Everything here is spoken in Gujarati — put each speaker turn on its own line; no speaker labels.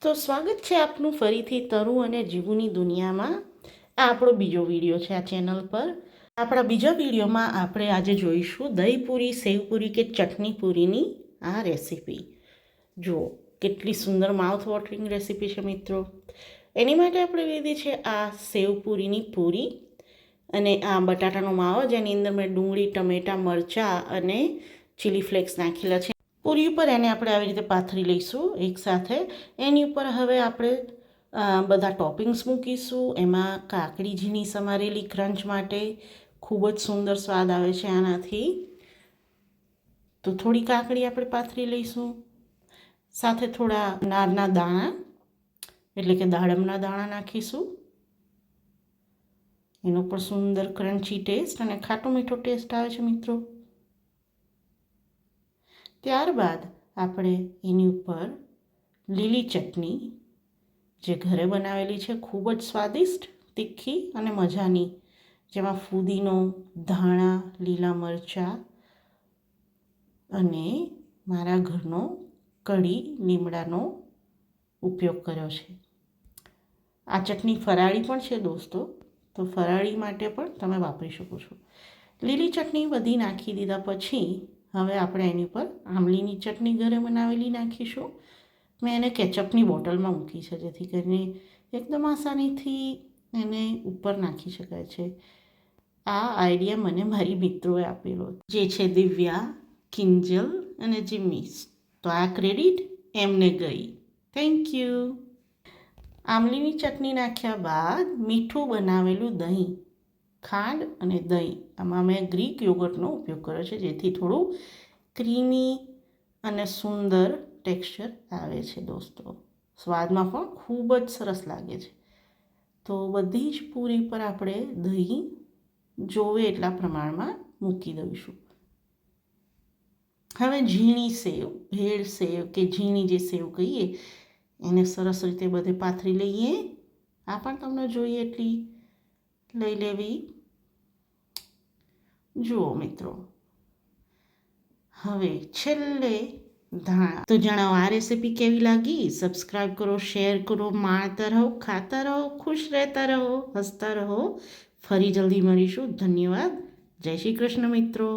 તો સ્વાગત છે આપનું ફરીથી તરુ અને જીવુની દુનિયામાં. આ આપણો બીજો વિડીયો છે આ ચેનલ પર. આપણા બીજા વિડીયોમાં આપણે આજે જોઈશું દહીંપૂરી, સેવપૂરી કે ચટણી પૂરીની આ રેસીપી. જુઓ કેટલી સુંદર માઉથ વોટરિંગ રેસીપી છે મિત્રો. એની માટે આપણે લીધી છે આ સેવપૂરીની પૂરી અને આ બટાટાનો માવો, જેની અંદર મેં ડુંગળી, ટમેટાં, મરચાં અને ચીલી ફ્લેક્સ નાખેલા છે. પૂરી ઉપર એને આપણે આવી રીતે પાથરી લઈશું એકસાથે. એની ઉપર હવે આપણે બધા ટોપિંગ્સ મૂકીશું. એમાં કાકડી ઝીણી સમારેલી ક્રંચ માટે ખૂબ જ સુંદર સ્વાદ આવે છે આનાથી. તો થોડી કાકડી આપણે પાથરી લઈશું, સાથે થોડા નારના દાણા એટલે કે દાડમના દાણા નાખીશું. એનો પણ સુંદર ક્રન્ચી ટેસ્ટ અને ખાટો મીઠો ટેસ્ટ આવે છે મિત્રો. ત્યારબાદ આપણે એની ઉપર લીલી ચટણી જે ઘરે બનાવેલી છે, ખૂબ જ સ્વાદિષ્ટ, તીખી અને મજાની, જેમાં ફુદીનો, ધાણા, લીલા મરચાં અને મારા ઘરનો કઢી લીમડાનો ઉપયોગ કર્યો છે. આ ચટણી ફરાળી પણ છે દોસ્તો, તો ફરાળી માટે પણ તમે વાપરી શકો છો. લીલી ચટણી બધી નાખી દીધા પછી હવે આપણે એની ઉપર આમલીની ચટણી ઘરે બનાવેલી નાખીશું. મેં એને કેચઅપની બોટલમાં મૂકી છે, જેથી કરીને એકદમ આસાનીથી એને ઉપર નાખી શકાય છે. આ આઈડિયા મને મારી મિત્રોએ આપેલો, જે છે દિવ્યા, કિંજલ અને જિમ્મીસ. તો આ ક્રેડિટ એમને ગઈ. Thank you. આમલીની ચટણી નાખ્યા બાદ મીઠું બનાવેલું દહીં, ખાંડ અને દહીં, આમાં મેં ગ્રીક યોગર્ટનો ઉપયોગ કર્યો છે, જેથી થોડું ક્રીમી અને સુંદર ટેક્સચર આવે છે દોસ્તો. સ્વાદમાં પણ ખૂબ જ સરસ લાગે છે. તો બધી જ પૂરી પર આપણે દહીં જોવે એટલા પ્રમાણમાં મૂકી દઈશું. હવે ઝીણી સેવ, ભેળ સેવ કે ઝીણી જે સેવ કહીએ, એને સરસ રીતે બધે પાથરી લઈએ. આ પણ તમને જોઈએ એટલી લઈ લેવી. જુઓ મિત્રો, હવે છેલ્લે ધાણા. તો જણાવો આ રેસીપી કેવી લાગી? સબસ્ક્રાઈબ કરો, શેર કરો, માણતા રહો, ખાતા રહો, ખુશ રહેતા રહો, હસતા રહો. ફરી જલ્દી મળીશું. ધન્યવાદ. જય શ્રી કૃષ્ણ મિત્રો.